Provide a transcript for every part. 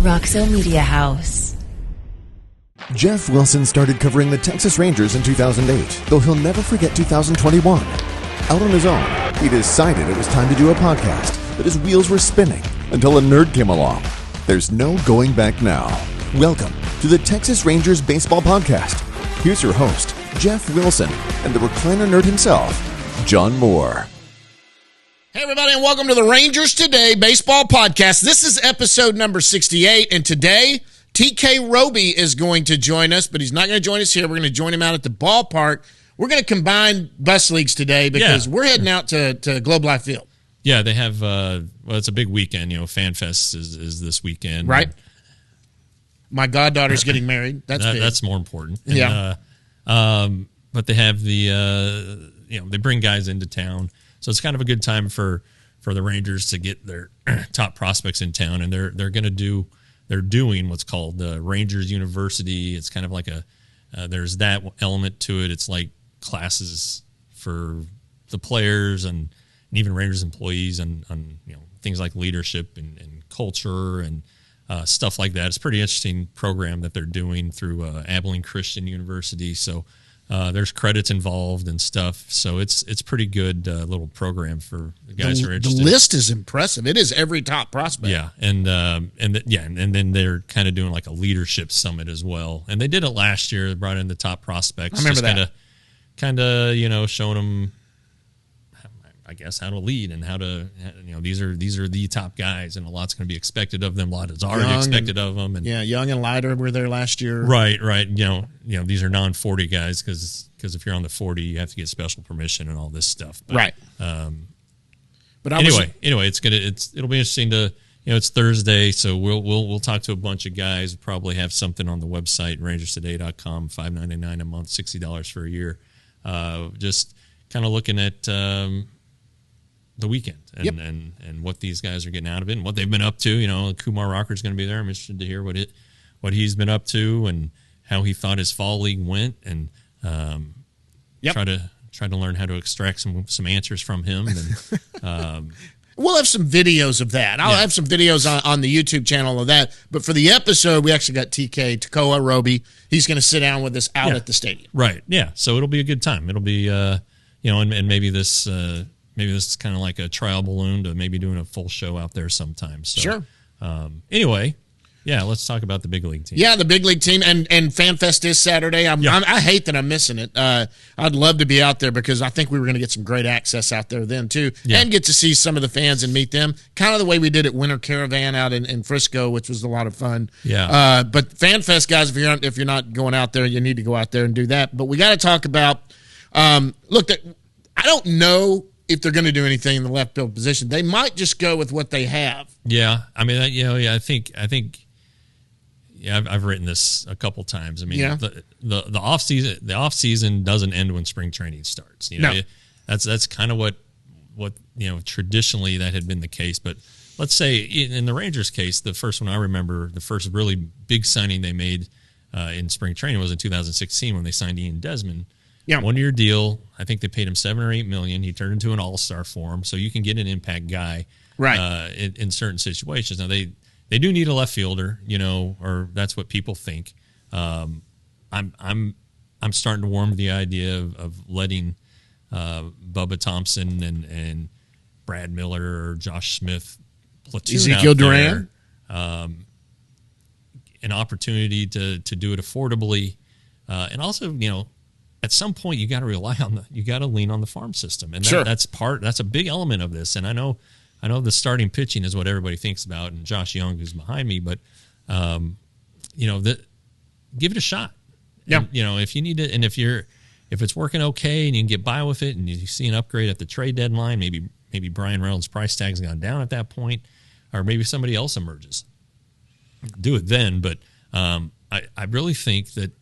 Roxo Media House. Jeff Wilson started covering the Texas Rangers in 2008, though he'll never forget 2021. Out on his own, he decided it was time to do a podcast, but his wheels were spinning until a nerd came along. There's no going back now. Welcome to the Texas Rangers Baseball Podcast. Here's your host, Jeff Wilson, and the recliner nerd himself, John Moore. Hey, everybody, and welcome to the Rangers Today Baseball Podcast. This is episode number 68, and today, TK Roby is going to join us, but he's not going to join us here. We're going to join him out at the ballpark. We're going to combine bus leagues today because we're heading out to Globe Life Field. Yeah, they have, it's a big weekend. You know, Fan Fest is this weekend. Right. My goddaughter's getting married. That's more important. And, yeah. But they have they bring guys into town. So it's kind of a good time for the Rangers to get their top prospects in town, and they're doing what's called the Rangers University. It's kind of like there's that element to it. It's like classes for the players and even Rangers employees on things like leadership and culture and stuff like that. It's a pretty interesting program that they're doing through Abilene Christian University. So. There's credits involved and stuff, so it's pretty good little program for the guys who are interested. The list is impressive. It is every top prospect. Yeah, and then they're kind of doing like a leadership summit as well. And they did it last year. They brought in the top prospects. I remember that. Kind of showing them, I guess, how to lead and how to these are the top guys, and a lot's going to be expected of them. A lot is already expected of them. And Young and Leiter were there last year. Right. These are non-40 guys because if you're on the 40, you have to get special permission and all this stuff. But, right. But anyway, it'll be interesting to it's Thursday, so we'll talk to a bunch of guys. We'll probably have something on the website rangerstoday.com, $5.99 a month, $60 for a year. Just kind of looking at the weekend and what these guys are getting out of it and what they've been up to. Kumar Rocker's going to be there. I'm interested to hear what he's been up to and how he thought his fall league went, and try to learn how to extract some answers from him. And we'll have some videos of that. I'll have some videos on the YouTube channel of that. But for the episode, we actually got TK Roby. He's going to sit down with us out at the stadium. Right. Yeah. So it'll be a good time. It'll be and maybe this. Maybe this is kind of like a trial balloon to maybe doing a full show out there sometime. So, sure. Anyway, let's talk about the big league team. Yeah, the big league team and FanFest is Saturday. I hate that I'm missing it. I'd love to be out there because I think we were going to get some great access out there then too, and get to see some of the fans and meet them. Kind of the way we did at Winter Caravan out in Frisco, which was a lot of fun. Yeah. But FanFest, guys, if you're not going out there, you need to go out there and do that. But we got to talk about. I don't know if they're going to do anything in the left field position. They might just go with what they have. Yeah, I mean, I think, I've written this a couple times. I mean, the off season doesn't end when spring training starts. That's kind of what traditionally that had been the case. But let's say in the Rangers case, the first one I remember, the first really big signing they made in spring training was in 2016 when they signed Ian Desmond. Yeah. 1-year deal. I think they paid him $7 or $8 million. He turned into an all-star for him, so you can get an impact guy, right? In certain situations. Now they do need a left fielder, or that's what people think. I'm starting to warm to the idea of letting Bubba Thompson and Brad Miller or Josh Smith platoon Ezekiel out there, Duran, an opportunity to do it affordably, and also at some point, you got to lean on the farm system, and that's a big element of this. And I know the starting pitching is what everybody thinks about, and Josh Young, who's behind me, but give it a shot. Yeah, and, if you need it, and if it's working okay, and you can get by with it, and you see an upgrade at the trade deadline, maybe Brian Reynolds' price tag's gone down at that point, or maybe somebody else emerges. Do it then, but I really think that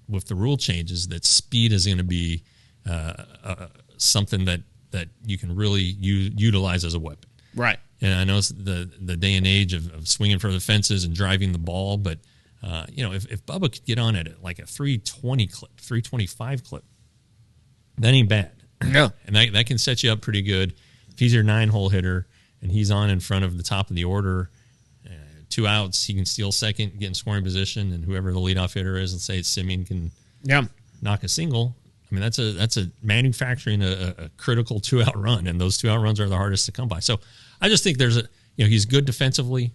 with the rule changes, that speed is going to be something that you can really utilize as a weapon. Right. And I know it's the day and age of swinging for the fences and driving the ball, but if Bubba could get on at like a 320 clip, 325 clip, that ain't bad. Yeah. And that can set you up pretty good. If he's your 9-hole hitter and he's on in front of the top of the order 2 outs, he can steal second, get in scoring position, and whoever the leadoff hitter is, let's say it's Simeon, can knock a single. I mean, that's a manufacturing a critical 2-out run, and those 2-out runs are the hardest to come by. So I just think he's good defensively.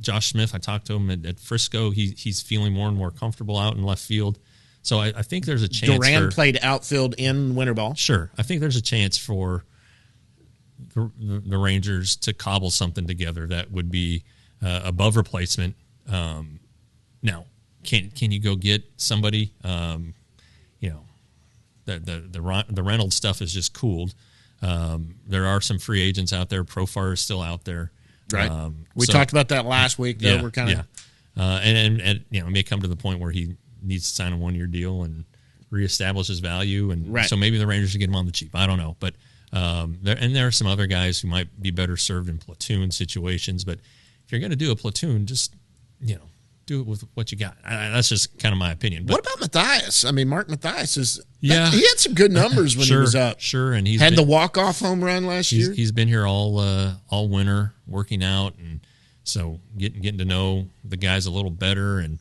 Josh Smith, I talked to him at Frisco. He's feeling more and more comfortable out in left field. So I think there's a chance. Duran played outfield in winter ball. Sure, I think there's a chance for the Rangers to cobble something together that would be above replacement. Now, can you go get somebody? The Reynolds stuff is just cooled. There are some free agents out there. Profar is still out there. Right. We talked about that last week. Though. We're kind of and it may come to the point where he needs to sign a 1-year deal and reestablish his value, and so maybe the Rangers should get him on the cheap. I don't know, but there are some other guys who might be better served in platoon situations. But if you're going to do a platoon, just do it with what you got. That's just kind of my opinion. But what about Mathias? I mean, Mark Mathias is he had some good numbers when he was up. Sure, and he's had the walk-off home run last year. He's been here all winter working out, and so getting to know the guys a little better. And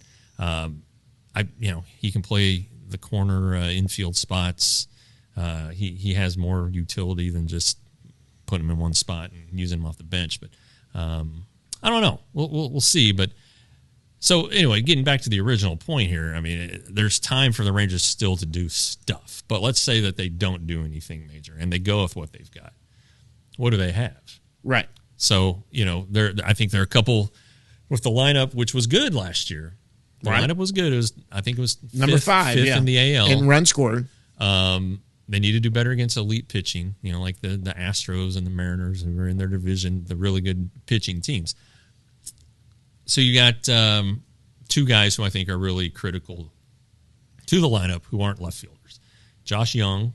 he can play the corner infield spots. He has more utility than just putting him in one spot and using him off the bench. But I don't know. We'll see. But so anyway, getting back to the original point here, I mean, there's time for the Rangers still to do stuff. But let's say that they don't do anything major and they go with what they've got. What do they have? Right. So, I think there are a couple with the lineup, which was good last year. The lineup was good. I think it was number 5 in the AL. In run scored. They need to do better against elite pitching, like the Astros and the Mariners who are in their division, the really good pitching teams. So you got 2 guys who I think are really critical to the lineup who aren't left fielders, Josh Young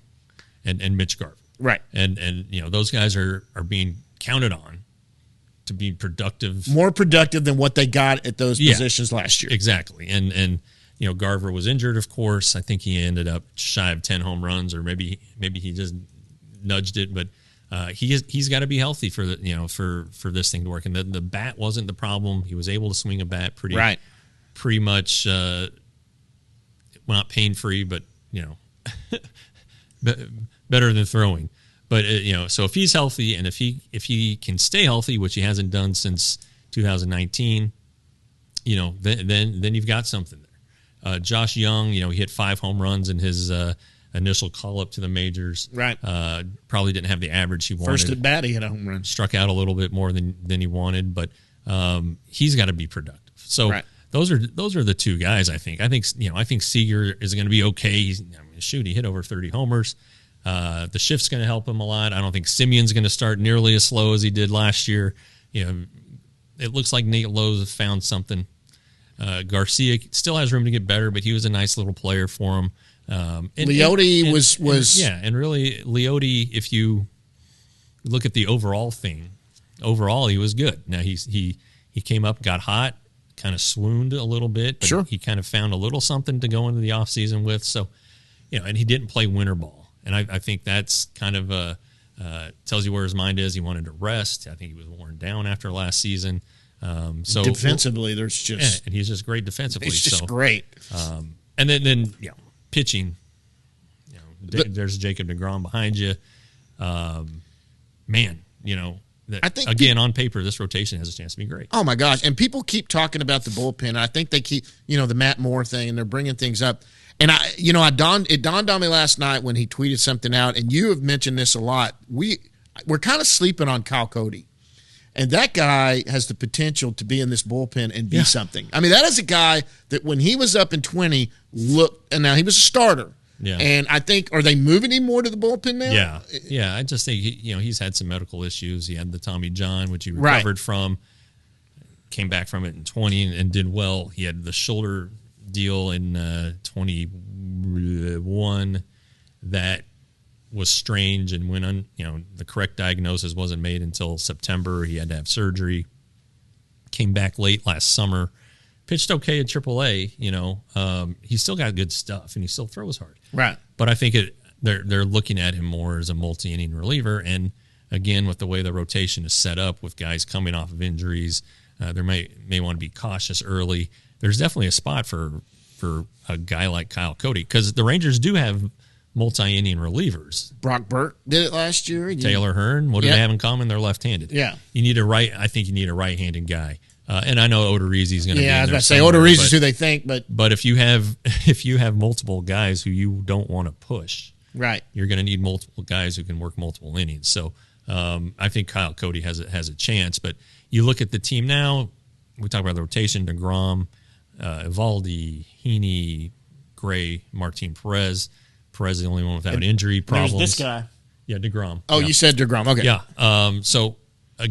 and Mitch Garver. Right. And those guys are being counted on to be productive. More productive than what they got at those positions last year. Exactly. And Garver was injured, of course. I think he ended up shy of 10 home runs, or maybe he just nudged it, but he's got to be healthy for for this thing to work. And the bat wasn't the problem. He was able to swing a bat pretty much not pain free, but better than throwing. But so if he's healthy and if he can stay healthy, which he hasn't done since 2019, then you've got something there. Josh Young, he hit 5 home runs in his initial call up to the majors. Right. Probably didn't have the average he wanted. First at bat, he hit a home run. Struck out a little bit more than he wanted, but he's got to be productive. So those are the 2 guys. I think Seager is going to be okay. He hit over 30 homers. The shift's going to help him a lot. I don't think Simeon's going to start nearly as slow as he did last year. It looks like Nate Lowe's found something. Garcia still has room to get better, but he was a nice little player for him. Leote was and really Leote, if you look at the overall thing, he was good. Now he came up, got hot, kind of swooned a little bit, but he kind of found a little something to go into the offseason with. So, and he didn't play winter ball. And I think that's kind of tells you where his mind is. He wanted to rest. I think he was worn down after last season. So defensively, there's just and he's just great defensively. He's just great. And then pitching. There's Jacob deGrom behind you. I think again on paper this rotation has a chance to be great. Oh my gosh! And people keep talking about the bullpen. I think they keep the Matt Moore thing, and they're bringing things up. And it dawned on me last night when he tweeted something out, and you have mentioned this a lot. We're kind of sleeping on Kyle Cody, and that guy has the potential to be in this bullpen and be something. I mean, that is a guy that when he was up in 20, and now he was a starter. Yeah. And I think, are they moving him more to the bullpen now? Yeah. I just think he's had some medical issues. He had the Tommy John, which he recovered from, came back from it in 20 and did well. He had the shoulder deal in 21 that was strange, and when the correct diagnosis wasn't made until September. He had to have surgery. Came back late last summer, pitched okay at AAA. He's still got good stuff, and he still throws hard. Right. But I think they're looking at him more as a multi-inning reliever, and again, with the way the rotation is set up, with guys coming off of injuries, there may want to be cautious early. There's definitely a spot for a guy like Kyle Cody, because the Rangers do have multi-inning relievers. Brock Burke did it last year. Taylor Hearn. What do they have in common? They're left-handed. Yeah. I think you need a right-handed guy. And I know Odorizzi's going to be in there. I was about to say Odorizzi's who they think, but if you have multiple guys who you don't want to push, right, you're going to need multiple guys who can work multiple innings. So I think Kyle Cody has a chance. But you look at the team now. We talk about the rotation: DeGrom, Evaldi, Heaney, Gray, Martin Perez. Perez is the only one without injury problems. There's this guy. Yeah, DeGrom. Oh, yeah. You said DeGrom. Okay. Yeah. So, I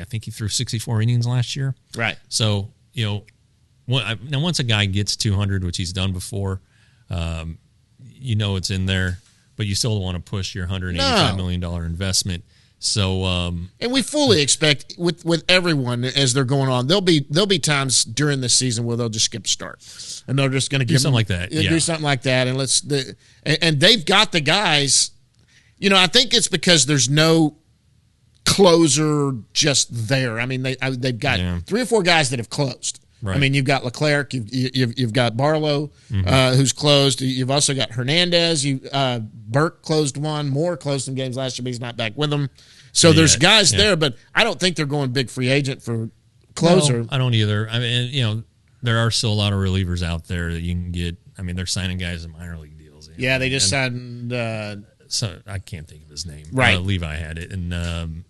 think he threw 64 innings last year. Right. So, now once a guy gets 200, which he's done before, it's in there, but you still want to push your $185 million investment. So, and we fully expect with everyone as they're going on, there'll be times during the season where they'll just skip a start, and they're just going to do something like that. Do something like that, and they've got the guys. I think it's because there's no closer just there. I mean, they've got 3 or 4 guys that have closed. Right. I mean, you've got Leclerc, you've got Barlow, who's closed. You've also got Hernandez. Burke closed one. Moore closed some games last year, but he's not back with them. So there's guys there, but I don't think they're going big free agent for closer. No, I don't either. I mean, there are still a lot of relievers out there that you can get. I mean, they're signing guys in minor league deals. Yeah, they just signed. So I can't think of his name. Right, Levi had it, and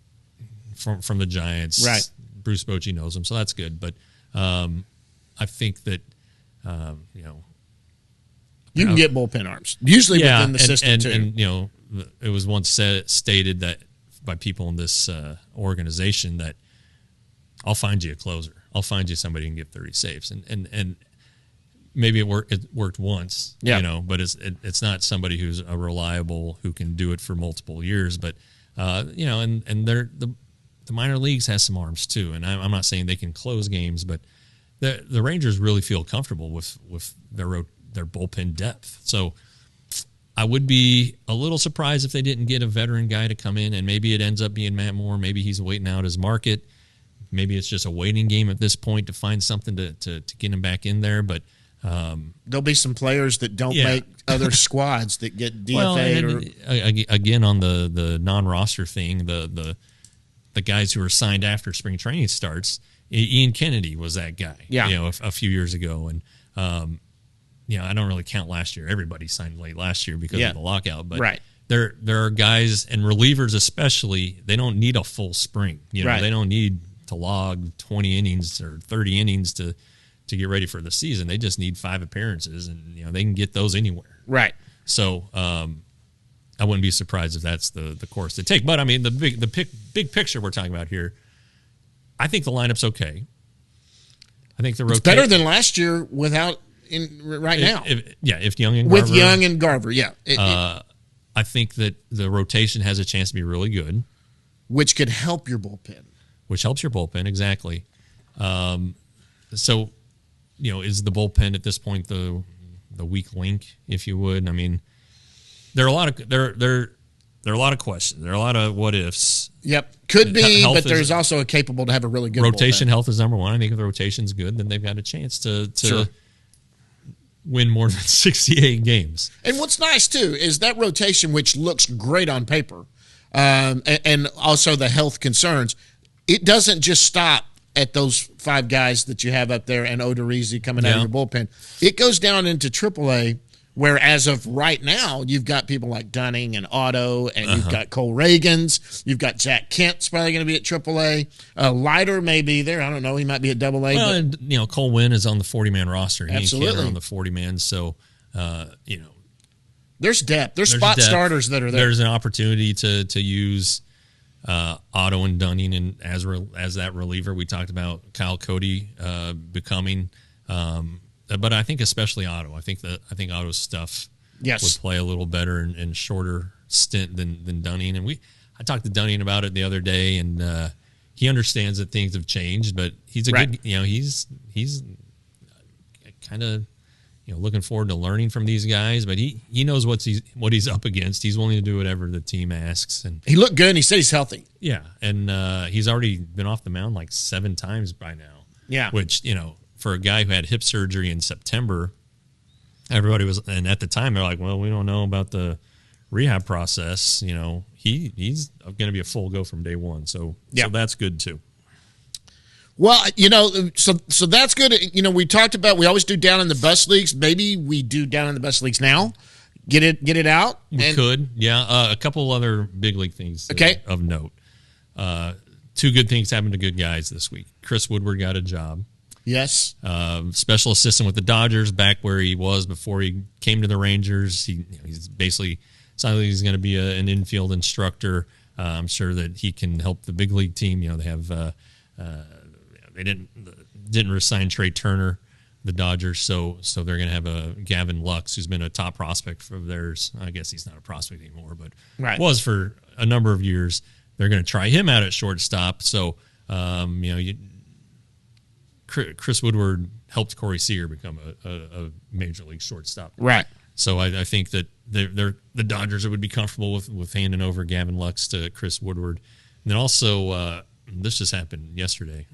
from the Giants. Right, Bruce Bochy knows him, so that's good. But I think that you can get bullpen arms usually within the system too. And it was once stated that by people in this organization that I'll find you a closer. I'll find you somebody who can get 30 saves, and maybe it worked once, but it's not somebody who's a reliable who can do it for multiple years. But and the minor leagues has some arms too, and I'm not saying they can close games, but the Rangers really feel comfortable with their bullpen depth. So I would be a little surprised if they didn't get a veteran guy to come in, and maybe it ends up being Matt Moore. Maybe he's waiting out his market. Maybe it's just a waiting game at this point to find something to get him back in there. But there'll be some players that don't make other squads that get DFA'd. Again, on the non-roster thing, the guys who are signed after spring training starts, Ian Kennedy was that guy. Yeah. A few years ago, and I don't really count last year. Everybody signed late last year because of the lockout. But right. There are guys, and relievers especially, they don't need a full spring. They don't need to log 20 innings or 30 innings to get ready for the season. They just need 5 appearances, and they can get those anywhere. Right. So I wouldn't be surprised if that's the course to take. But I mean, the big picture we're talking about here, I think the lineup's okay. I think it's better than last year without now. If Young and with Young and Garver, I think that the rotation has a chance to be really good, which could help your bullpen. Which helps your bullpen, exactly. So, is the bullpen at this point the weak link, if you would? I mean, there are a lot of questions. There are a lot of what ifs. Yep, could be, but there's also a capable to have a really good rotation. bullpen. Health is number one. I think if the rotation's good, then they've got a chance to win more than 68 games. And what's nice too is that rotation, which looks great on paper, and also the health concerns. It doesn't just stop at those 5 guys that you have up there and Odorizzi coming out of your bullpen. It goes down into AAA, where as of right now, you've got people like Dunning and Otto, and you've got Cole Reagans. You've got Jack Kent's probably going to be at AAA. Leiter may be there. I don't know. He might be at AA. Well, and Cole Winn is on the 40-man roster. He Absolutely. on the 40-man. So, there's depth. There's spot depth. Starters that are there. There's an opportunity to use Otto and Dunning and as that reliever. We talked about Kyle Cody becoming, but I think especially Otto. I think Otto's stuff would play a little better in shorter stint than Dunning. And I talked to Dunning about it the other day, and he understands that things have changed, but he's a good. He's kind of looking forward to learning from these guys. But he knows what he's up against. He's willing to do whatever the team asks. And he looked good. And he said he's healthy. Yeah, and he's already been off the mound like 7 times by now. Yeah, which for a guy who had hip surgery in September, everybody was, and at the time they're like, well, we don't know about the rehab process. He's going to be a full go from day one. So that's good too. Well, so that's good. We talked about, we always do down in the bus leagues. Maybe we do down in the bus leagues now. Get it out. We could, yeah. A couple other big league things of note. 2 good things happened to good guys this week. Chris Woodward got a job. Yes. Special assistant with the Dodgers, back where he was before he came to the Rangers. He's basically, sounds like he's going to be an infield instructor. I'm sure that he can help the big league team. They have they didn't resign Trey Turner, the Dodgers, so they're going to have a Gavin Lux, who's been a top prospect of theirs. I guess he's not a prospect anymore, but was for a number of years. They're going to try him out at shortstop. So Chris Woodward helped Corey Seager become a major league shortstop. Right. So I think that the Dodgers would be comfortable with handing over Gavin Lux to Chris Woodward. And then also, this just happened yesterday,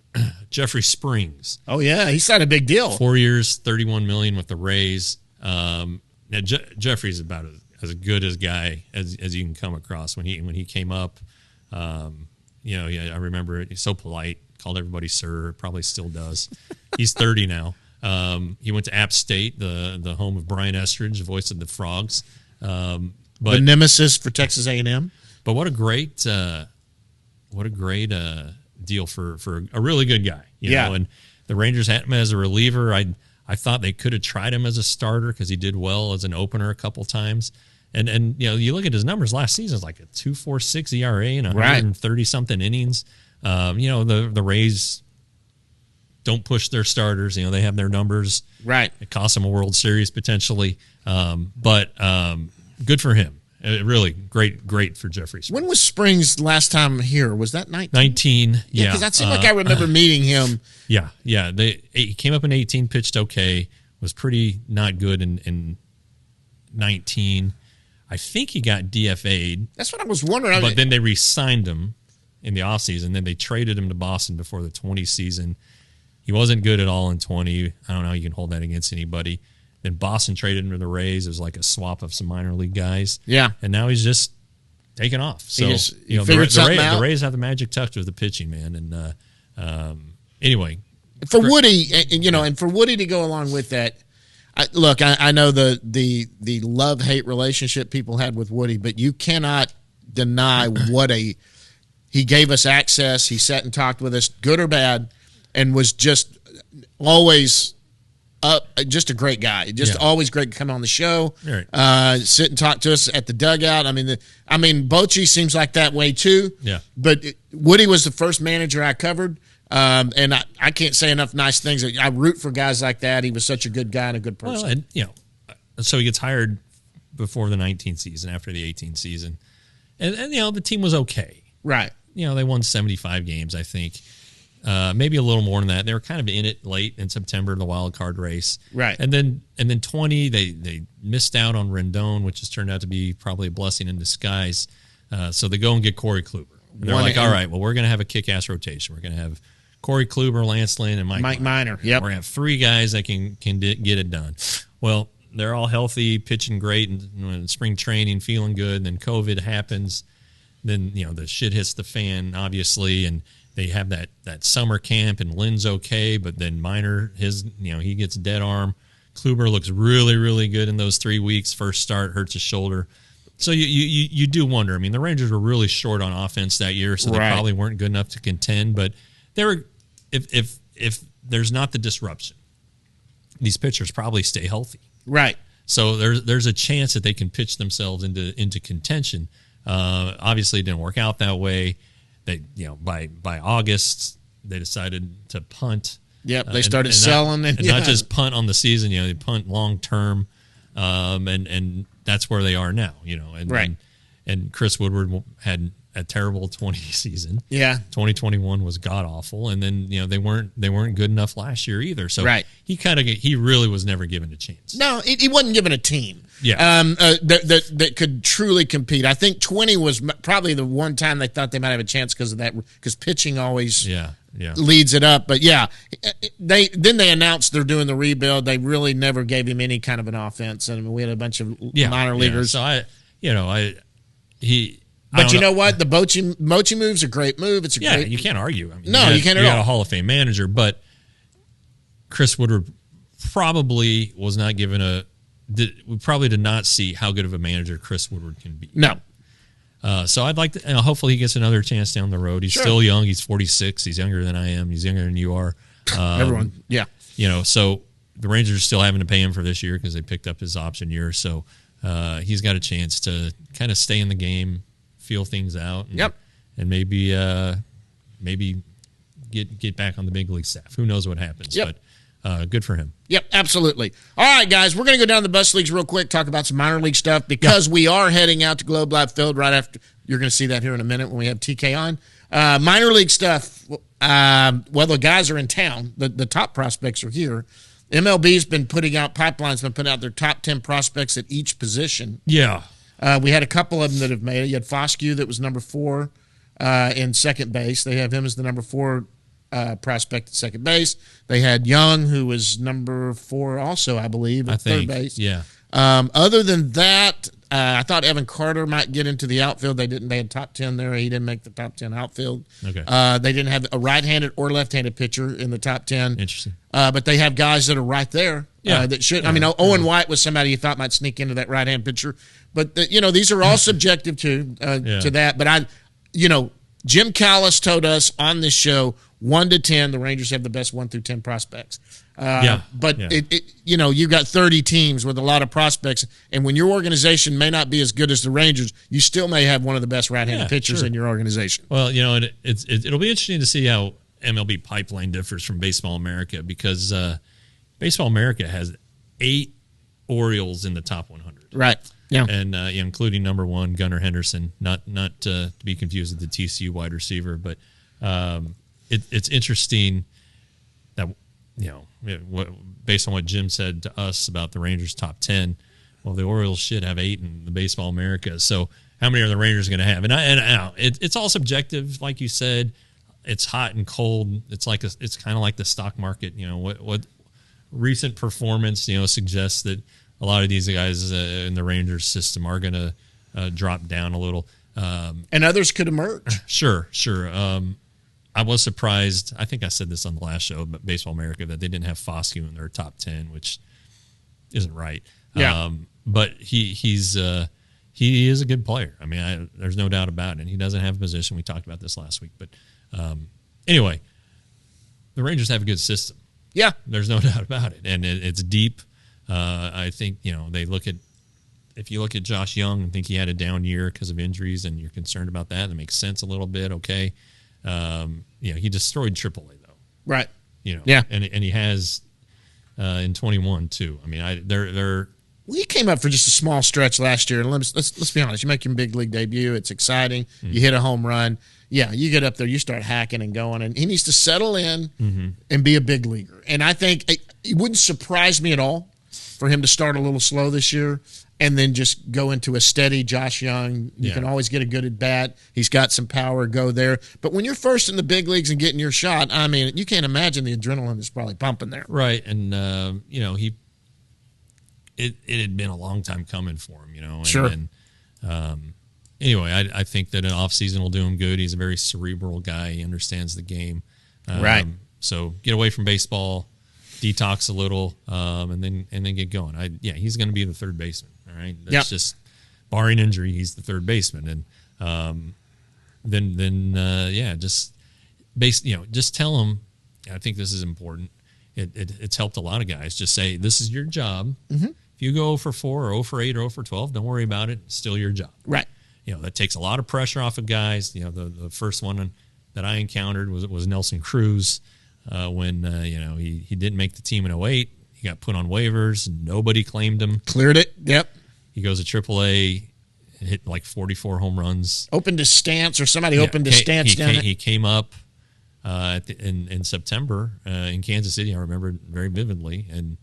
Jeffrey Springs. Oh, yeah. He signed a big deal. 4 years, $31 million with the Rays. Now, Jeffrey's about as good a guy as you can come across. When he came up, I remember it. He's so polite, called everybody sir, probably still does. He's 30 now. He went to App State, the home of Brian Estridge, voice of the Frogs. But the nemesis for Texas A&M. But what a great deal for a really good guy. You know? And the Rangers had him as a reliever. I thought they could have tried him as a starter because he did well as an opener a couple times. And you look at his numbers last season, it's like a 2.46 ERA and 130 something innings. The Rays don't push their starters. They have their numbers. Right. It costs them a World Series potentially. But good for him. Really great for Jeffrey Springs. When was Springs last time here? Was that 19? 19, yeah. Because that seemed like I remember meeting him. Yeah. He came up in 18, pitched okay, was pretty not good in 19. I think he got DFA'd. That's what I was wondering. But then they re-signed him in the offseason. Then they traded him to Boston before the 20 season. He wasn't good at all in 20. I don't know how you can hold that against anybody. Then Boston traded him to the Rays. It was like a swap of some minor league guys. Yeah. And now he's just taking off. So, the Rays have the magic touch with the pitching, man. And anyway. For Woody, and for Woody to go along with that, I know the love-hate relationship people had with Woody, but you cannot deny he gave us access. He sat and talked with us, good or bad, and was just always just a great guy. Just always great to come on the show, sit and talk to us at the dugout. I mean, Bochy seems like that way too. Yeah. But Woody was the first manager I covered. And I can't say enough nice things. I root for guys like that. He was such a good guy and a good person. Well, and, so he gets hired before the 19th season, after the 18th season. And the team was okay. Right. They won 75 games, I think. Maybe a little more than that. They were kind of in it late in September, the wild card race. Right. And then 20, they missed out on Rendon, which has turned out to be probably a blessing in disguise. So they go and get Corey Kluber. And they're like, all right, well, we're going to have a kick-ass rotation. We're going to have Corey Kluber, Lance Lynn, and Mike Minor. Yep. We're going to have 3 guys that can get it done. Well, they're all healthy, pitching great, and spring training, feeling good. And then COVID happens. Then, the shit hits the fan, obviously, and they have that summer camp, and Lynn's okay, but then Minor, he gets dead arm. Kluber looks really, really good in those 3 weeks. First start, hurts his shoulder. So you do wonder. I mean, the Rangers were really short on offense that year, so they probably weren't good enough to contend. But they were. If there's not the disruption, these pitchers probably stay healthy. Right. So there's a chance that they can pitch themselves into contention. Obviously, it didn't work out that way. They by August they decided to punt. Yep, they started selling and not just punt on the season. They punt long term, and that's where they are now. And Chris Woodward had a terrible 20 season. Yeah. 2021 was god awful, and then they weren't good enough last year either. So right. he really was never given a chance. No, he wasn't given a team. Yeah. That could truly compete. I think 20 was probably the one time they thought they might have a chance because of that, because pitching always leads it up. But yeah, they announced they're doing the rebuild. They really never gave him any kind of an offense, and we had a bunch of minor leaguers. So But you know what? The Mochi move's a great move. It's a great. You can't argue. I mean, you can't at all. You got a Hall of Fame manager, but Chris Woodward probably was not given we probably did not see how good of a manager Chris Woodward can be. No. So I'd like to. Hopefully, he gets another chance down the road. He's still young. He's 46. He's younger than I am. He's younger than you are. Everyone, yeah. So the Rangers are still having to pay him for this year because they picked up his option year. So he's got a chance to kind of stay in the game, feel things out, and maybe get back on the big league staff. Who knows what happens? Yep. But good for him. Yep, absolutely. All right, guys, we're going to go down to the bus leagues real quick, talk about some minor league stuff, because we are heading out to Globe Life Field right after. You're going to see that here in a minute when we have TK on. Minor league stuff, the guys are in town. The top prospects are here. MLB's been putting out, Pipeline's been putting out their top 10 prospects at each position. Yeah. We had a couple of them that have made it. You had Foscue that was number 4 in second base. They have him as the number 4 prospect at second base. They had Young, who was number 4 also, I believe, at third base. Yeah. Other than that, I thought Evan Carter might get into the outfield. They didn't. They had top 10 there. He didn't make the top 10 outfield. Okay. They didn't have a right-handed or left-handed pitcher in the top 10. Interesting. But they have guys that are right there. Yeah. That should. I mean, Owen White was somebody you thought might sneak into that right-hand pitcher. But these are all subjective to that. But Jim Callis told us on this show, 1 to 10, the Rangers have the best 1 through 10 prospects. You've got 30 teams with a lot of prospects, and when your organization may not be as good as the Rangers, you still may have one of the best right-handed pitchers in your organization. Well, it'll be interesting to see how MLB Pipeline differs from Baseball America, because Baseball America has 8 Orioles in the top 100. Right. Yeah. And including number 1, Gunnar Henderson, not to be confused with the TCU wide receiver, but it's interesting that based on what Jim said to us about the Rangers top 10, well, the Orioles should have 8 in the Baseball America. So how many are the Rangers going to have? And it's all subjective, like you said. It's hot and cold. It's kind of like the stock market. What recent performance suggests that a lot of these guys in the Rangers system are going to drop down a little, and others could emerge. Sure. I was surprised. I think I said this on the last show, but Baseball America, that they didn't have Foscue in their top 10, which isn't right. Yeah. But he is a good player. I mean, there's no doubt about it. He doesn't have a position. We talked about this last week, but anyway, the Rangers have a good system. Yeah, there's no doubt about it, and it's deep. I think if you look at Josh Young and think he had a down year because of injuries, and you're concerned about that makes sense a little bit. Okay. He destroyed AAA though. Right. And he has in 21 too. I mean, they're he came up for just a small stretch last year, and let's be honest. You make your big league debut. It's exciting. Mm-hmm. You hit a home run. Yeah, you get up there, you start hacking and going, and he needs to settle in and be a big leaguer. And I think it wouldn't surprise me at all for him to start a little slow this year and then just go into a steady Josh Young. You can always get a good at bat. He's got some power, go there. But when you're first in the big leagues and getting your shot, I mean, you can't imagine the adrenaline is probably pumping there. Right, and it had been a long time coming for him, And, sure. Anyway, I think that an offseason will do him good. He's a very cerebral guy. He understands the game. Right. So get away from baseball, detox a little, and then get going. He's going to be the third baseman. All right. That's just barring injury. He's the third baseman, and just tell him. I think this is important. It's helped a lot of guys. Just say, this is your job. Mm-hmm. If you go 0 for 4 or 0 for 8 or 0 for 12, don't worry about it. It's still your job. Right. That takes a lot of pressure off of guys. The first one that I encountered was Nelson Cruz when he didn't make the team in 2008. He got put on waivers. Nobody claimed him. Cleared it. Yep. He goes to AAA, hit like 44 home runs. Opened his stance, or somebody opened his stance down. He came up in September in Kansas City. I remember it very vividly, and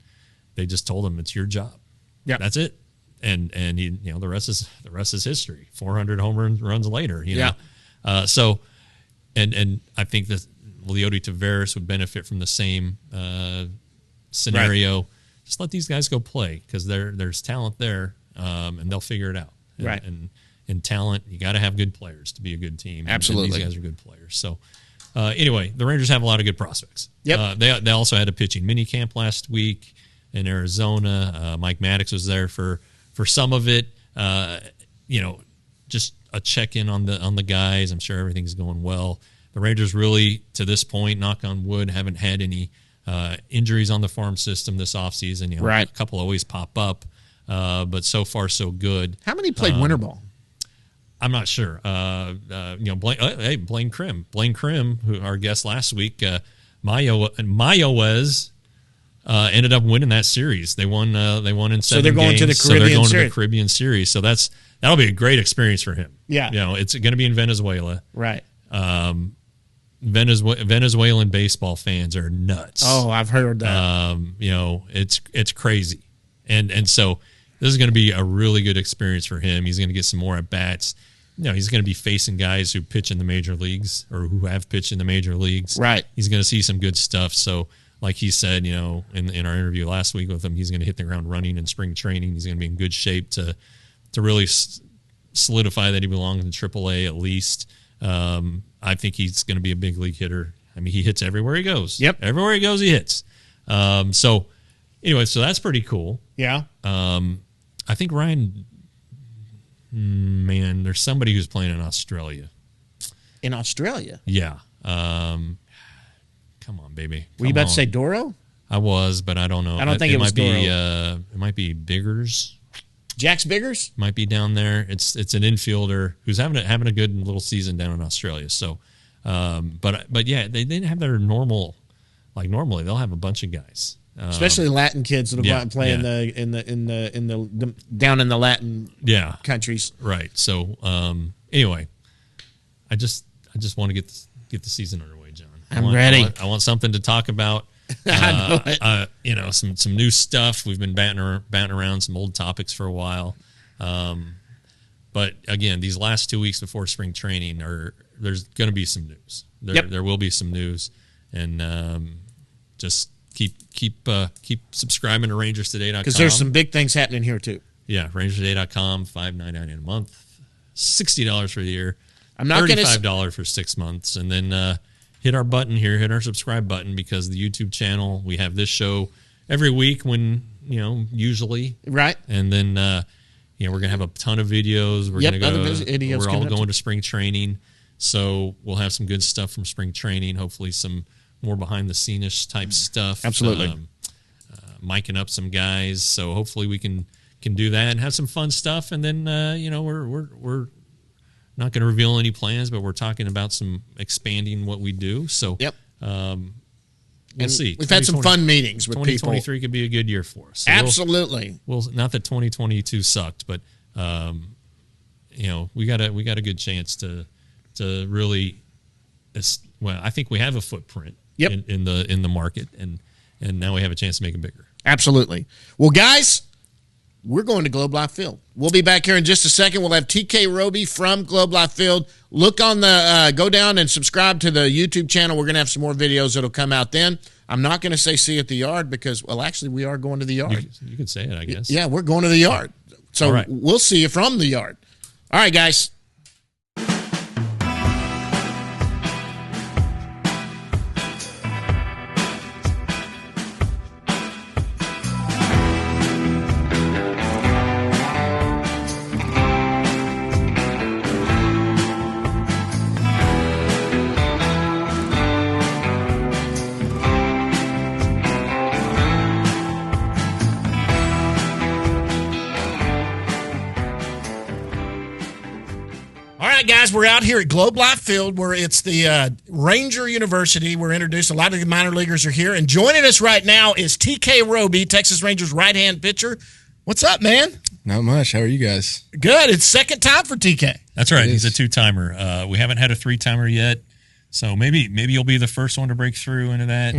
they just told him, "It's your job. Yeah, that's it." And he, the rest is history. 400 home runs later. So and I think that Leody Taveras would benefit from the same scenario. Right. Just let these guys go play, because there's talent there, and they'll figure it out. And talent, you got to have good players to be a good team. Absolutely, and these guys are good players. So anyway, the Rangers have a lot of good prospects. Yep. They also had a pitching mini camp last week in Arizona. Mike Maddox was there for some of it. Just a check in on the guys. I'm sure everything's going well. The Rangers really, to this point, knock on wood, haven't had any injuries on the farm system this offseason. Right. A couple always pop up, but so far so good. How many played winter ball? I'm not sure. Blaine Krim, who our guest last week, Mayoez ended up winning that series. They won in 7 games. So they're going to the Caribbean Series. So that'll be a great experience for him. Yeah. It's going to be in Venezuela. Right. Venezuelan baseball fans are nuts. Oh, I've heard that. It's crazy. And so this is going to be a really good experience for him. He's going to get some more at bats. He's going to be facing guys who pitch in the major leagues, or who have pitched in the major leagues. Right. He's going to see some good stuff. So, like he said, in our interview last week with him, he's going to hit the ground running in spring training. He's going to be in good shape to really solidify that he belongs in AAA at least. I think he's going to be a big league hitter. I mean, he hits everywhere he goes. Yep. Everywhere he goes, he hits. So that's pretty cool. Yeah. I think Ryan, there's somebody who's playing in Australia. In Australia? Yeah. Come on, baby. Were you about to say Doro? I was, but I don't know. I don't think it was Doro. It might be Biggers. Jax Biggers? Might be down there. It's an infielder who's having a good little season down in Australia. So, but yeah, they didn't have their normal. Like normally, they'll have a bunch of guys, especially Latin kids that'll go out and play in the down in the Latin countries. Right. So anyway, I just want to get the season underway, John. I'm ready. I want something to talk about. I know it. Some new stuff. We've been batting around some old topics for a while. But again, these last 2 weeks before spring training there's going to be some news. There will be some news, and just keep subscribing to RangersToday.com, because there's some big things happening here too. Yeah, RangersToday.com, $5.99 a month, $60 for the year. I'm not going to $35 for 6 months, and then hit our button here, hit our subscribe button, because the YouTube channel, we have this show every week when, usually. Right. And then, we're going to have a ton of videos. We're going to go, we're all going to spring training. So we'll have some good stuff from spring training, hopefully some more behind the scene-ish type stuff. Absolutely. Miking up some guys. So hopefully we can do that and have some fun stuff. And then, we're not going to reveal any plans, but we're talking about some expanding what we do. So, we'll see. We've had some fun meetings with people. 2023 could be a good year for us. So absolutely. We'll not that 2022 sucked, but we got a good chance to really. Well, I think we have a footprint. Yep. in the market, and now we have a chance to make it bigger. Absolutely. Well, guys, we're going to Globe Life Field. We'll be back here in just a second. We'll have TK Roby from Globe Life Field. Look on go down and subscribe to the YouTube channel. We're going to have some more videos that'll come out then. I'm not going to say see you at the yard because, well, actually, we are going to the yard. You can say it, I guess. Yeah, we're going to the yard. So We'll see you from the yard. All right, guys. Guys, we're out here at Globe Life Field where it's the Ranger University. We're introduced. A lot of the minor leaguers are here. And joining us right now is TK Roby, Texas Rangers right-hand pitcher. What's up, man? Not much. How are you guys? Good. It's second time for TK. That's right. He's a two-timer. We haven't had a three-timer yet, so maybe you'll be the first one to break through into that.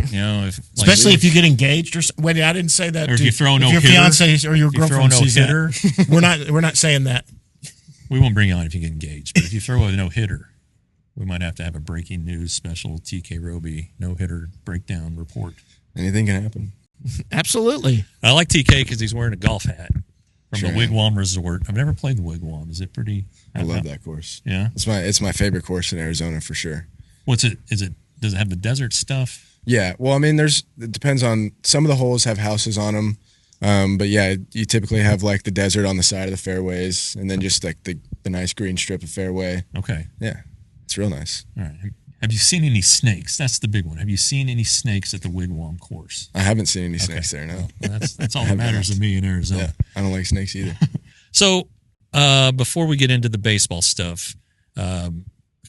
Especially if you get engaged or wait, I didn't say that. Or if you throw no your hitter, fiance or your girlfriend sees hitter, that. We're not saying that. We won't bring you on if you get engaged. But if you throw a no hitter, we might have to have a breaking news special TK Roby no hitter breakdown report. Anything can happen. Absolutely. I like TK because he's wearing a golf hat from the Wigwam Resort. I've never played the Wigwam. Is it pretty? I love that course. Yeah, it's my favorite course in Arizona for sure. What's it? Does it have the desert stuff? Yeah. Well, I mean, it depends on some of the holes have houses on them. But yeah, you typically have like the desert on the side of the fairways, and then just like the nice green strip of fairway. Okay. Yeah, it's real nice. All right. Have you seen any snakes? That's the big one. Have you seen any snakes at the Wigwam course? I haven't seen any snakes there. No. Well, that's all that matters to me in Arizona. Yeah, I don't like snakes either. So before we get into the baseball stuff, kind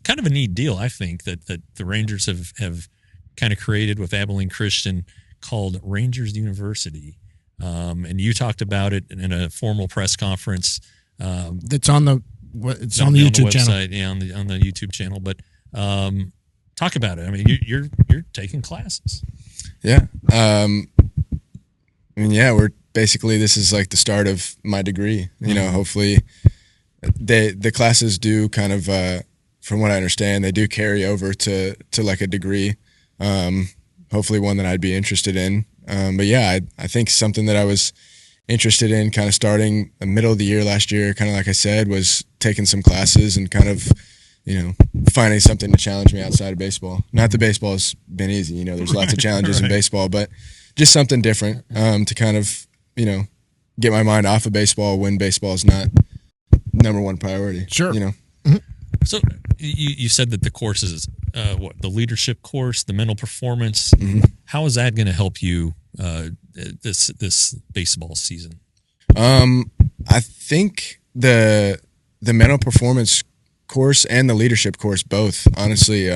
of a neat deal, I think, that the Rangers have kind of created with Abilene Christian called Rangers University. And you talked about it in a formal press conference. That's on the YouTube channel. Yeah, on the YouTube channel. But talk about it. I mean, you're taking classes. Yeah. I mean, yeah, this is like the start of my degree. Hopefully the classes do kind of, from what I understand, they do carry over to like a degree. Hopefully one that I'd be interested in. But yeah, I think something that I was interested in kind of starting the middle of the year last year, kind of like I said, was taking some classes and kind of, finding something to challenge me outside of baseball. Not that baseball's been easy, there's lots of challenges in baseball, but just something different to kind of, get my mind off of baseball when baseball is not number one priority. Sure. Mm-hmm. So you said that the course is the leadership course, the mental performance. Mm-hmm. How is that going to help you this baseball season? I think the mental performance course and the leadership course both honestly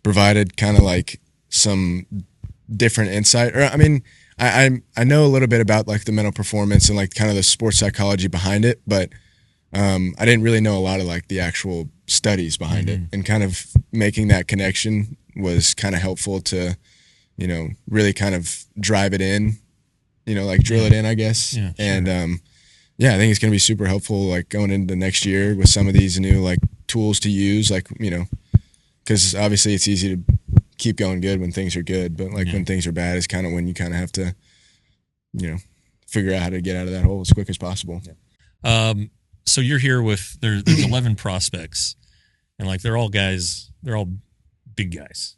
provided kind of like some different insight. Or I mean, I know a little bit about like the mental performance and like kind of the sports psychology behind it, but I didn't really know a lot of like the actual studies behind it, and kind of making that connection was kind of helpful to, really kind of drive it in, like drill it in, I guess. Yeah, sure. And, I think it's going to be super helpful, like going into next year with some of these new like tools to use, like, because obviously it's easy to keep going good when things are good, but like when things are bad is kind of when you kind of have to, figure out how to get out of that hole as quick as possible. Yeah. So you're here with there's 11 prospects, and like they're all big guys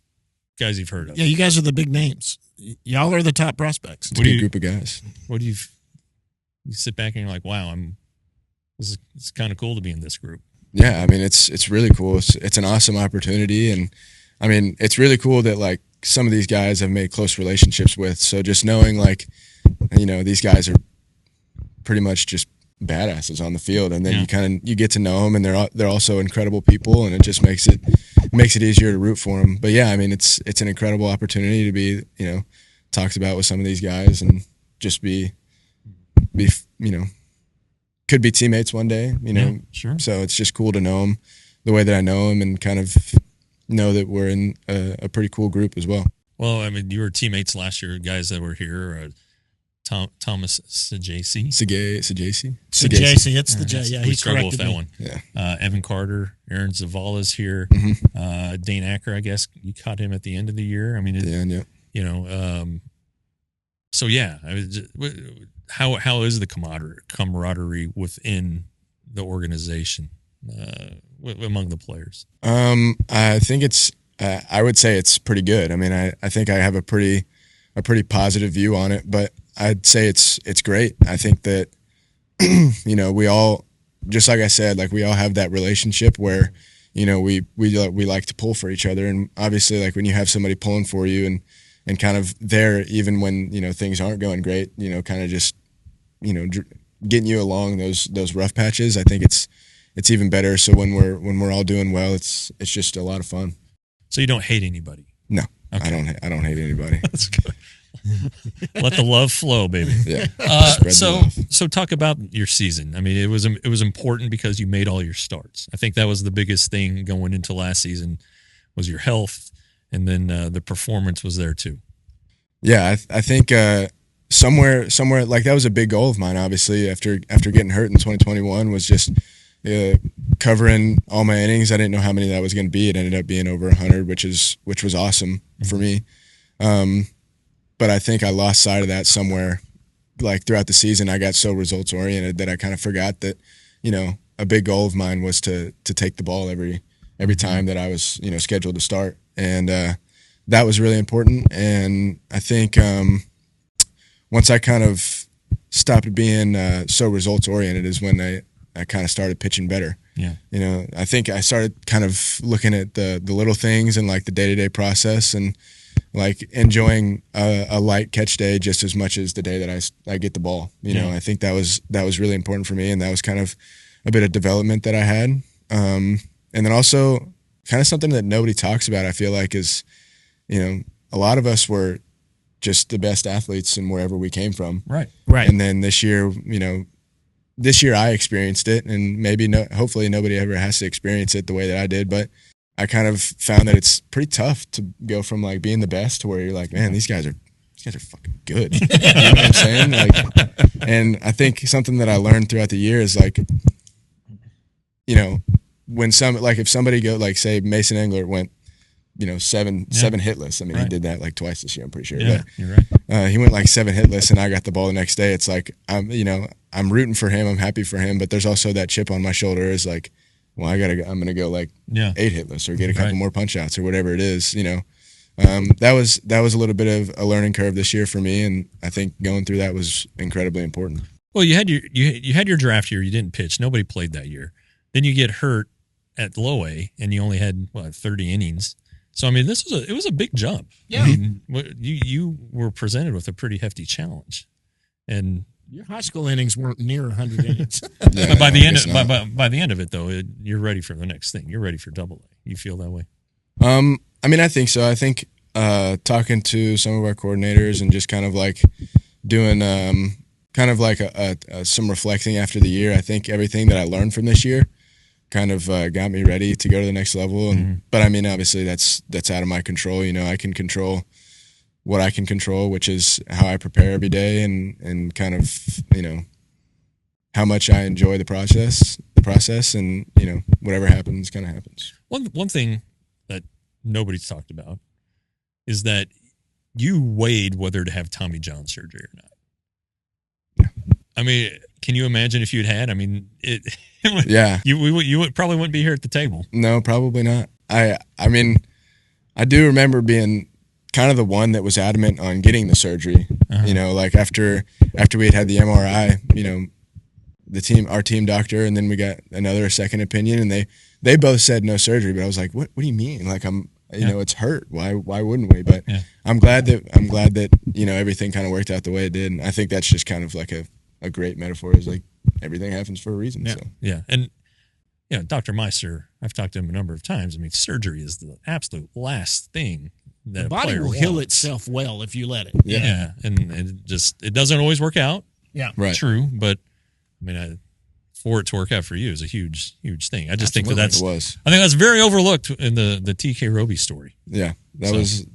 you've heard of. Yeah, you guys are the big names. Y'all are the top prospects. It's a good group of guys. What do you sit back and you're like, wow, it's kind of cool to be in this group. Yeah, I mean it's really cool. It's an awesome opportunity, and I mean it's really cool that like some of these guys I've made close relationships with. So just knowing like, these guys are pretty much just badasses on the field, and then you get to know them, and they're also incredible people, and it just makes it easier to root for them. But yeah, I mean it's an incredible opportunity to be talked about with some of these guys, and just be could be teammates one day, Yeah, sure. So it's just cool to know them the way that I know them, and kind of know that we're in a pretty cool group as well. Well, I mean, you were teammates last year, guys that were here. Thomas Sajasi. Sajasi, it's the J. Yeah, we he struggled with corrected that me. one. Yeah. Evan Carter, Aaron Zavala's here. Mm-hmm. Dane Acker, I guess you caught him at the end of the year. I mean, so yeah. I mean, how is the camaraderie within the organization among the players? I think it's. I would say it's pretty good. I mean, I think I have a pretty positive view on it, but I'd say it's great. I think that we all, just like I said, like we all have that relationship where we like to pull for each other, and obviously like when you have somebody pulling for you and kind of there even when things aren't going great, kind of just getting you along those rough patches. I think it's even better. So when we're all doing well, it's just a lot of fun. So you don't hate anybody? No, okay. I don't hate anybody. That's good. Let the love flow, baby. Yeah. Spread the love. So talk about your season. I mean, it was important because you made all your starts. I think that was the biggest thing going into last season was your health, and then the performance was there too. Yeah, I think somewhere like that was a big goal of mine. Obviously, after getting hurt in 2021, was just covering all my innings. I didn't know how many that was going to be. It ended up being over 100, which was awesome for me. But I think I lost sight of that somewhere. Like throughout the season, I got so results oriented that I kind of forgot that, a big goal of mine was to take the ball every time that I was, scheduled to start. And that was really important. And I think once I kind of stopped being so results oriented is when I kind of started pitching better. Yeah. I think I started kind of looking at the little things and like the day-to-day process and like enjoying a light catch day just as much as the day that I get the ball. I think that was really important for me, and that was kind of a bit of development that I had. And then also kind of something that nobody talks about, I feel like, is, a lot of us were just the best athletes in wherever we came from. Right. And then this year, I experienced it, and hopefully nobody ever has to experience it the way that I did. But I kind of found that it's pretty tough to go from like being the best to where you're like, man, these guys are fucking good. You know what I'm saying? And I think something that I learned throughout the year is like, when if somebody say Mason Englert went, seven hitless. I mean, he did that like twice this year, I'm pretty sure. Yeah, but, you're right. he went like 7 hitless, and I got the ball the next day. It's like I'm rooting for him. I'm happy for him, but there's also that chip on my shoulder is like, well, I'm gonna go like 8 hitless or get a couple more punch outs or whatever it is. That was a little bit of a learning curve this year for me, and I think going through that was incredibly important. Well, you had your draft year. You didn't pitch. Nobody played that year. Then you get hurt at low A, and you only had 30 innings. So I mean, it was a big jump. Yeah. I mean, you were presented with a pretty hefty challenge, and your high school innings weren't near 100 innings. But by the end of it, though, you're ready for the next thing. You're ready for Double A. You feel that way? I mean, I think so. I think talking to some of our coordinators and just kind of like doing kind of like some reflecting after the year. I think everything that I learned from this year kind of got me ready to go to the next level. And but I mean, obviously that's out of my control. I can control what I can control, which is how I prepare every day and kind of how much I enjoy the process, and whatever happens kind of happens. One thing that nobody's talked about is that you weighed whether to have Tommy John surgery or not. I mean, can you imagine if you'd had? I mean, yeah, you probably wouldn't be here at the table. No, probably not. I mean, I do remember being kind of the one that was adamant on getting the surgery. Like after we had the MRI, our team doctor, and then we got a second opinion, and they both said no surgery. But I was like, what do you mean? Like it's hurt. Why wouldn't we? But I'm glad that everything kind of worked out the way it did. And I think that's just kind of like a great metaphor. Is like everything happens for a reason. Yeah. So. Yeah. And Dr. Meister, I've talked to him a number of times. I mean, surgery is the absolute last thing that the body will heal itself well if you let it. Yeah. And it doesn't always work out. Yeah. Right. True. But I mean, for it to work out for you is a huge, huge thing. I just Absolutely. think I think that's very overlooked in the TK Roby story. Yeah. That was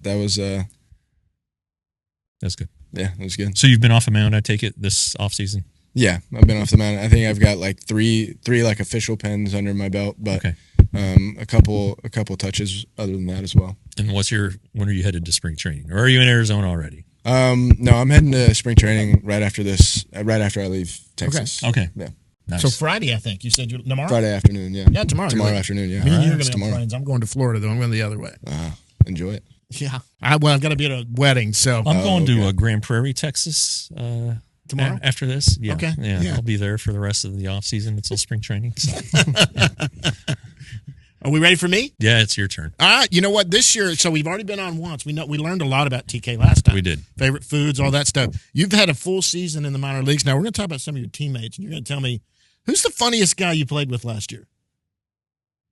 that's good. Yeah, it was good. So you've been off the mound, I take it, this offseason? Yeah, I've been off the mound. I think I've got like three like official pens under my belt, but a couple touches other than that as well. And when are you headed to spring training? Or are you in Arizona already? No, I'm heading to spring training right after I leave Texas. Okay. Yeah. Nice. So Friday, I think you said tomorrow. Friday afternoon. Yeah. Yeah, tomorrow. Tomorrow afternoon. Yeah. Me and you're going to tomorrow. have planes. I'm going to Florida though. I'm going the other way. Enjoy it. Yeah. I've got to be at a wedding, so I'm going to Grand Prairie, Texas. Tomorrow after this. Yeah. Okay. Yeah. I'll be there for the rest of the off season until spring training. So. Are we ready for me? Yeah, it's your turn. All right. You know what? This year, so we've already been on once. We learned a lot about TK last time. We did. Favorite foods, all that stuff. You've had a full season in the minor leagues. Now we're going to talk about some of your teammates, and you're going to tell me who's the funniest guy you played with last year.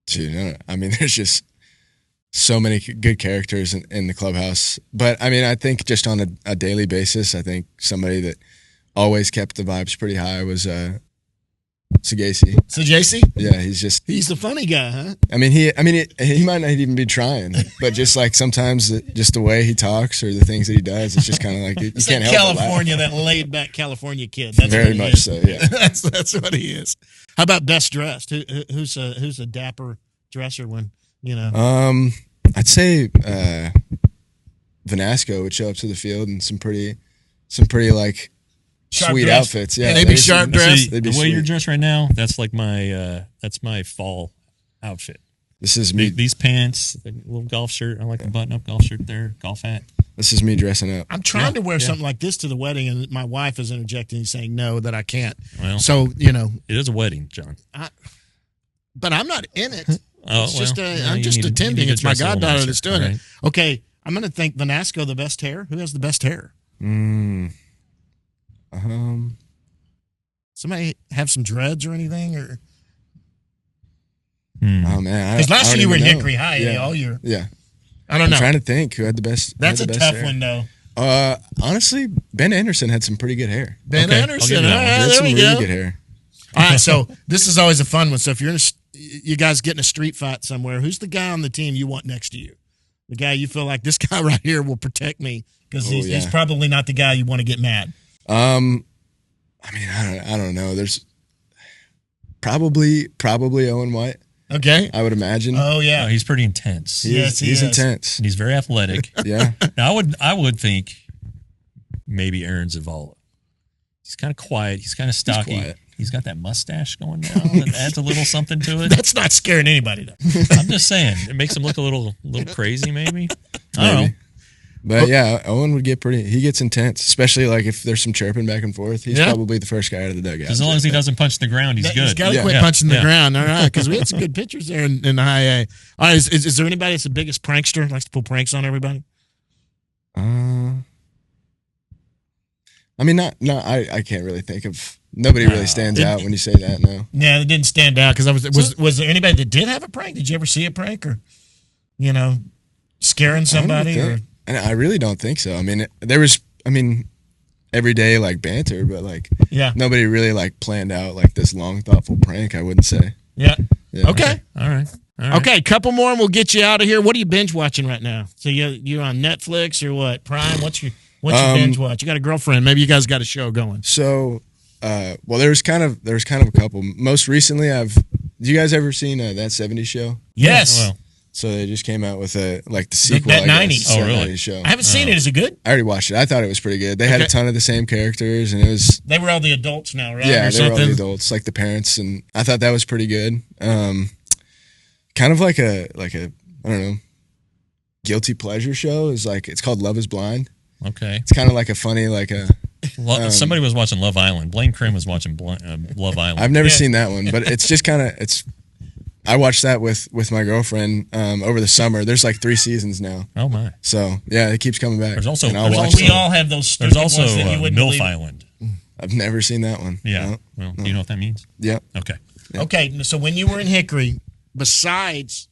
Dude, I mean, there's just so many good characters in the clubhouse. But I mean, I think just on a daily basis, I think somebody that always kept the vibes pretty high was Sagasi. So JC? Yeah, he's the funny guy, huh? I mean, he might not even be trying, but just like sometimes just the way he talks or the things that he does, it's just kind of like you It's can't that help California, but that laid back California kid. That's Very what he much is. so, yeah. That's what he is. How about best dressed? Who's a dapper dresser when I'd say Vanasco would show up to the field in some pretty like Sharp sweet dress. outfits. Yeah, They'd be sharp dressed. The way you're dressed right now, that's like my fall outfit. This is me. These pants, the little golf shirt. I like the button-up golf shirt there, golf hat. This is me dressing up. I'm trying to wear something like this to the wedding, and my wife is interjecting and saying no, that I can't. Well, so it is a wedding, John. But I'm not in it. Oh, it's just well, I'm just attending. It's my goddaughter that's doing right? it. Okay, I'm going to think Vanasco the best hair. Who has the best hair? Somebody have some dreads or anything, or oh man, because last year you were in know. Hickory High all year. Yeah, I don't know. I'm trying to think who had the best. That's had a the best tough hair. one, though. Honestly, Ben Anderson had some pretty good hair. Ben Okay, Anderson. I'll give you that one. All right, He had there some we really go. good hair. All right, so this is always a fun one. So if you guys get in a street fight somewhere, who's the guy on the team you want next to you? The guy you feel like this guy right here will protect me because he's probably not the guy you want to get mad. I mean, I don't know. There's probably Owen White. Okay. I would imagine. Oh yeah, He's pretty intense. Yes, he he's is. intense. And he's very athletic. Yeah. Now, I would think maybe Aaron Zavala. He's kind of quiet. He's kind of stocky. quiet. He's got that mustache going now that adds a little something to it. that's not scaring anybody though. I'm just saying, it makes him look a little crazy, maybe. I don't know. Maybe. But yeah, Owen would he gets intense, especially like if there's some chirping back and forth. He's probably the first guy out of the dugout. As long as he doesn't punch the ground, he's good. He's got to Yeah. quit Yeah. punching the Yeah. ground. All right, because we had some good pictures there in the high A. All right, is there anybody that's the biggest prankster, likes to pull pranks on everybody? I mean, I can't really think of. Nobody really stands out when you say that. No. Yeah, it didn't stand out because was there anybody that did have a prank? Did you ever see a prank or, scaring somebody or? And I really don't think so. I mean, there was. I mean, every day like banter, but like nobody really like planned out like this long, thoughtful prank. I wouldn't say. Yeah. Yeah. Okay. All right. Okay, couple more and we'll get you out of here. What are you binge watching right now? So you're on Netflix or what? Prime? What's your binge watch? You got a girlfriend? Maybe you guys got a show going. So, well, there's kind of a couple. Most recently, you guys ever seen that '70s show? Yes. Well, So they just came out with the sequel. That I guess, 90s. Oh, really? 90s show. I haven't seen it. Is it good? I already watched it. I thought it was pretty good. They had a Okay. ton of the same characters, and it was They were all the adults now, right? yeah, Or they were all something? the adults, like the parents, and I thought that was pretty good. Kind of like a I don't know, guilty pleasure show. It's called Love Is Blind. okay. It's kind of like a funny Somebody was watching Love Island. Blaine Crim was watching Love Island. I've never seen that one, but it's just kind of I watched that with my girlfriend over the summer. There's like 3 seasons now. Oh my! So yeah, it keeps coming back. There's also- and I'll there's watch also- We them. all have those There's stupid also ones that you wouldn't MILF believe. Island. I've never seen that one. Yeah. No. Well, do you know what that means? Yeah. Okay. Okay, so when you were in Hickory, besides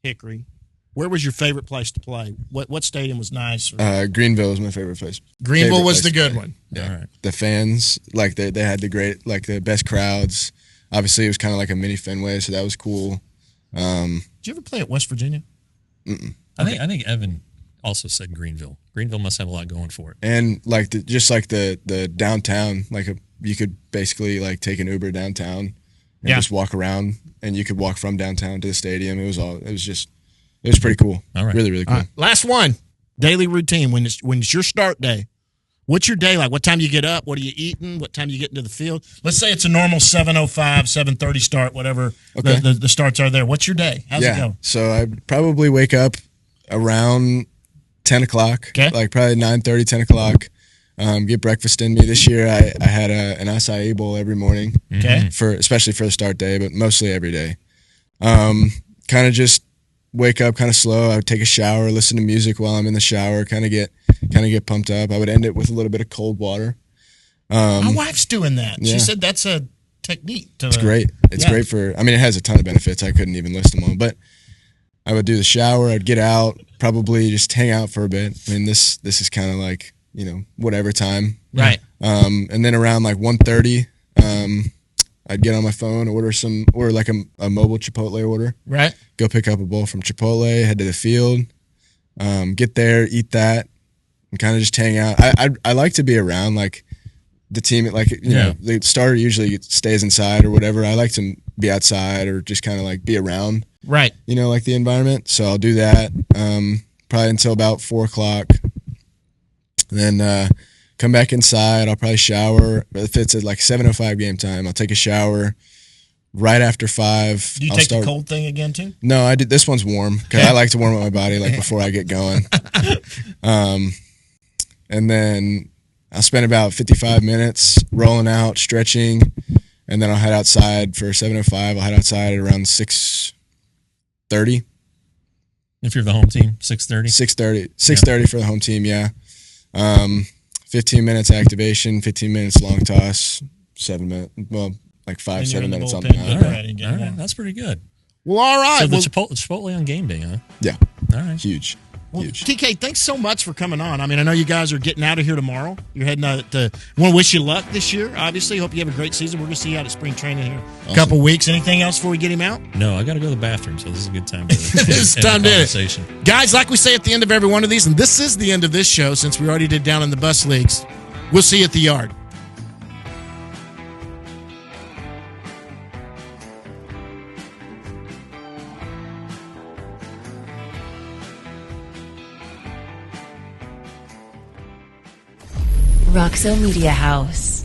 Hickory, where was your favorite place to play? What stadium was nice? Greenville was my favorite place. Greenville Favorite was place the to good play. one. Yeah. All right. The fans, like they had the best crowds. Obviously, it was kind of like a mini Fenway, so that was cool. Did you ever play at West Virginia? I think Evan also said Greenville. Greenville must have a lot going for it. And like the downtown, you could basically like take an Uber downtown and just walk around, and you could walk from downtown to the stadium. It was pretty cool. All right. Really, really cool. All right, last one. Daily routine. When it's your start day, what's your day like? What time do you get up? What are you eating? What time do you get into the field? Let's say it's a normal 7:05, 7:30 start, whatever Okay. the starts are there. What's your day? How's it go? So I probably wake up around 10 o'clock, Okay. like probably 9:30, 10 o'clock. Get breakfast in me. This year I had an acai bowl every morning, Okay. especially for the start day, but mostly every day. Kind of just wake up kind of slow. I would take a shower, listen to music while I'm in the shower, kind of get pumped up. I would end it with a little bit of cold water. My wife's doing that. yeah. She said that's a technique. It's great. It's Yeah. great for, I mean, it has a ton of benefits. I couldn't even list them all, but I would do the shower. I'd get out, probably just hang out for a bit. I mean, this is kind of like, whatever time. Right. And then around like 1:30, I'd get on my phone, order like a mobile Chipotle order. Right. Go pick up a bowl from Chipotle, head to the field, get there, eat that, and kind of just hang out. I like to be around like the team, like, the starter usually stays inside or whatever. I like to be outside or just kind of like be around. Right. Like the environment. So I'll do that probably until about 4:00. Then come back inside. I'll probably shower. If it's at like 7:05 game time, I'll take a shower right after 5. Do you take the cold thing again too? No, I did. This one's warm because I like to warm up my body like before I get going. And then I'll spend about 55 minutes rolling out, stretching, and then I'll head outside for 7:05. I'll head outside at around 6:30. If you're the home team, 6:30? 6:30 for the home team, yeah. 15 minutes activation, 15 minutes long toss, 7 minutes, well, like 5-7 minutes on the mound. All right. That's pretty good. Well, all right. So the Chipotle on game day, huh? Yeah. All right. Huge. Well, TK, thanks so much for coming on. I mean, I know you guys are getting out of here tomorrow. You're heading out to – want to wish you luck this year, obviously. Hope you have a great season. We're going to see you out at spring training here in a couple weeks. Anything else before we get him out? No, I got to go to the bathroom, so this is a good time to it's time to conversation. Guys, like we say at the end of every one of these, and this is the end of this show since we already did down in the bus leagues, we'll see you at the yard. Roxo Media House.